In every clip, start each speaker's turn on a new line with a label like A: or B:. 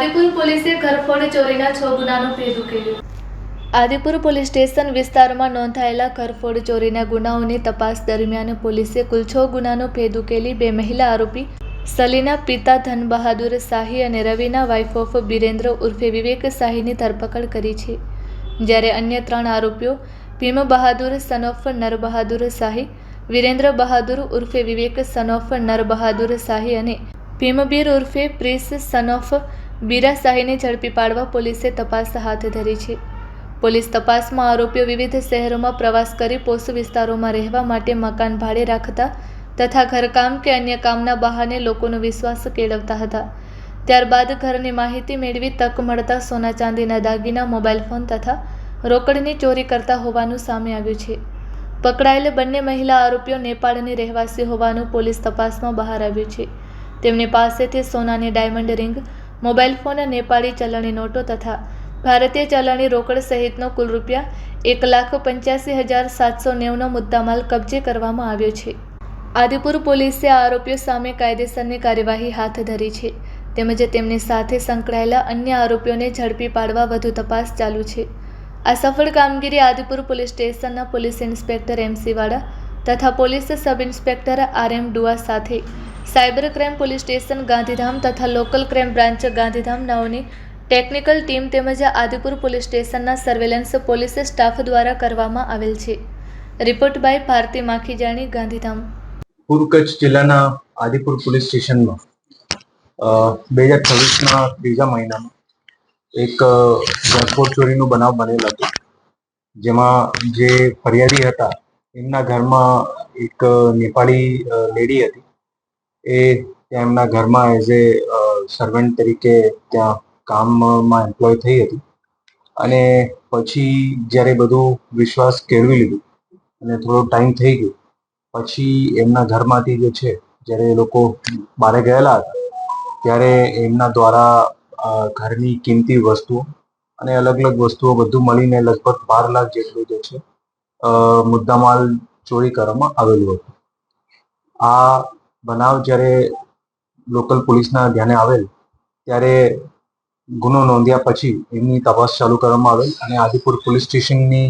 A: આદિપુર પોલીસે ઘરફોડ ચોરીના 6 ગુનાનો ભેદ ઉકેલ્યો. આદિપુર પોલીસ સ્ટેશન વિસ્તારમાં નોંધાયેલા ઘરફોડ ચોરીના ગુનાઓની તપાસ દરમિયાન પોલીસે કુલ 6 ગુનાનો ભેદ ઉકેલી 2 મહિલા આરોપી સલીના પિતા ધન બહાદુર શાહી અને રવિના વાઇફ ઓફ બિરેન્દ્ર ઉર્ફે વિવેક શાહીની ધરપકડ કરી છે. જ્યારે અન્ય 3 આરોપીઓ ભીમ બહાદુર સન ઓફ નર બહાદુર શાહી, વિરેન્દ્ર બહાદુર ઉર્ફે વિવેક સન ઓફ નર બહાદુર શાહી અને ભીમબીર ઉર્ફે પ્રિન્સ સન ઓફ બીરા શાહીને ઝડપી પાડવા પોલીસે તપાસ હાથ ધરી છે. પોલીસ તપાસમાં આરોપીઓ વિવિધ શહેરોમાં પ્રવાસ કરી પોષ વિસ્તારોમાં રહેવા માટે મકાન ભાડે રાખતા તથા ઘરકામ કે અન્ય કામના બહાને લોકોનો વિશ્વાસ કેળવતા હતા. ત્યારબાદ ઘરની માહિતી મેળવી તક મળતા સોના ચાંદીના દાગીના, મોબાઈલ ફોન તથા રોકડની ચોરી કરતા હોવાનું સામે આવ્યું છે. પકડાયેલ બંને મહિલા આરોપીઓ નેપાળની રહેવાસી હોવાનું પોલીસ તપાસમાં બહાર આવ્યું છે. તેમની પાસેથી સોનાની diamond ring, mobile phone, Nepali ચલણી નોટો તથા ભારતીય ચલણી રોકડ સહિતનો કુલ ₹1,85,790નો મુદ્દામાલ કબજે કરવામાં આવ્યો છે. આદિપુર પોલીસે આ આરોપીઓ સામે કાયદેસરની કાર્યવાહી હાથ ધરી છે તેમજ તેમની સાથે સંકળાયેલા અન્ય આરોપીઓને ઝડપી પાડવા વધુ તપાસ ચાલુ છે. આ સફળ કામગીરી આદિપુર પોલીસ સ્ટેશનના પોલીસ ઇન્સ્પેક્ટર MC વાડા તથા police sub inspector RM Dua સાથે cyber crime police station Gandhidham તથા લોકલ ક્રાઇમ બ્રાન્ચ ગાંધીધામ નાઓની ટેકનિકલ ટીમ તેમજ આદિપુર પોલીસ સ્ટેશનના સર્વેલન્સ પોલીસ સ્ટાફ દ્વારા કરવામાં આવેલ છે. Report by Bharti Makhijani, Gandhidham.
B: પૂર્વ કચ્છ જિલ્લાના આદિપુર પોલીસ સ્ટેશનમાં 2026ના ત્રીજા મહિનામાં એક ઘરફોડ ચોરીનો બનાવ બનેલ હતો. જેમાં જે ફરિયાદી હતા એમના ઘરમાં એક નેપાળી લેડી હતી. એ ત્યાં એમના ઘરમાં એઝ એ સર્વન્ટ તરીકે ત્યાં કામમાં એમ્પ્લોય થઈ હતી અને પછી જ્યારે બધું વિશ્વાસ કેળવી લીધું અને થોડો ટાઈમ થઈ ગયો પછી એમના ઘરમાંથી જે છે જ્યારે એ લોકો બહાર ગયેલા હતા ત્યારે એમના દ્વારા ઘરની કિંમતી વસ્તુઓ અને અલગ અલગ વસ્તુઓ બધું મળીને લગભગ 12 લાખ જેટલું જે છે મુદ્દામાલ ચોરી કરવામાં આવેલું હતું. આ બનાવ જ્યારે લોકલ પોલીસના ધ્યાને આવેલ ત્યારે ગુનો નોંધ્યા પછી એમની તપાસ ચાલુ કરવામાં આવેલ અને આદિપુર પોલીસ સ્ટેશનની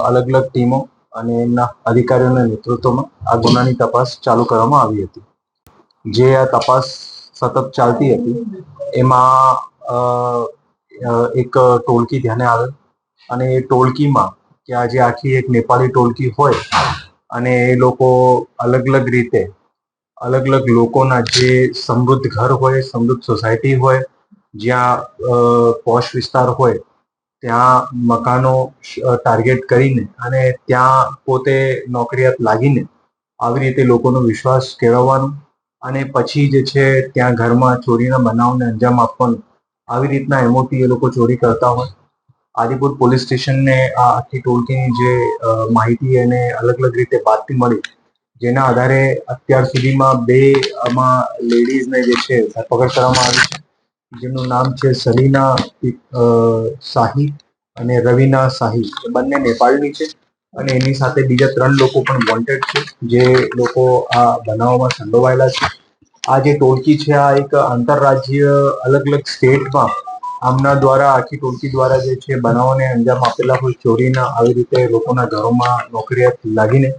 B: અલગ અલગ ટીમો અને એમના અધિકારીઓના નેતૃત્વમાં આ ગુનાની તપાસ ચાલુ કરવામાં આવી હતી. જે આ તપાસ સતત ચાલતી હતી એમાં એક ટોળકી ધ્યાને આવેલ અને એ ટોળકીમાં કે આજે આખી એક નેપાળી ટોળકી હોય અને એ લોકો અલગ અલગ રીતે અલગ અલગ લોકોના જે સમૃદ્ધ ઘર હોય, સમૃદ્ધ સોસાયટી હોય, જ્યાં પોશ વિસ્તાર હોય ત્યાં મકાનો ટાર્ગેટ કરીને અને ત્યાં પોતે નોકરિયાત લાગીને આવી રીતે લોકોનો વિશ્વાસ કેળવવાનો અને પછી જે છે ત્યાં ઘરમાં ચોરીના બનાવને અંજામ આપવાનું, આવી રીતના એમોથી એ લોકો ચોરી કરતા હોય. આદિપુર પોલીસ સ્ટેશનને આ આખી ટોળકીની જે માહિતી અને અલગ અલગ રીતે બાતમી મળી, જેના આધારે અત્યાર સુધીમાં 2 આમાં લેડીઝને જે છે ધરપકડ કરવામાં આવી છે. જેમનું નામ છે સલીના શાહી અને રવિના શાહી. એ બંને નેપાળની છે અને એની સાથે બીજા 3 લોકો પણ વોન્ટેડ છે જે લોકો આ બનાવમાં સંડોવાયેલા છે. આ જે ટોળકી છે આ એક આંતરરાજ્ય અલગ અલગ સ્ટેટમાં આમના દ્વારા આખી ટોળકી દ્વારા જે છે બનાવોને અંજામ આપેલા હોય ચોરીના, આવી રીતે લોકોના ઘરોમાં નોકરિયાત લાગીને.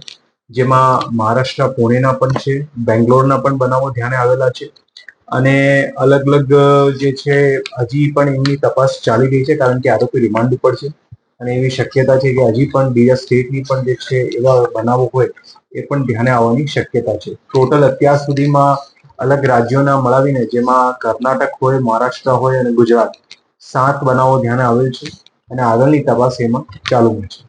B: જેમાં મહારાષ્ટ્ર પુણેના પણ છે, બેંગ્લોરના પણ બનાવો ધ્યાને આવેલા છે અને અલગ અલગ જે છે હજી પણ એમની તપાસ ચાલી રહી છે કારણ કે આરોપી રિમાન્ડ ઉપર છે અને એવી શક્યતા છે કે હજી પણ બીજા સ્ટેટની પણ જે છે એવા બનાવો હોય એ પણ ધ્યાને આવવાની શક્યતા છે. ટોટલ અત્યાર સુધીમાં અલગ રાજ્યોના મળાવીને જેમાં કર્ણાટક હોય, મહારાષ્ટ્ર હોય અને ગુજરાત 7 બનાવો ધ્યાને આવેલ છે અને આગળની તપાસ એમાં ચાલુ છે.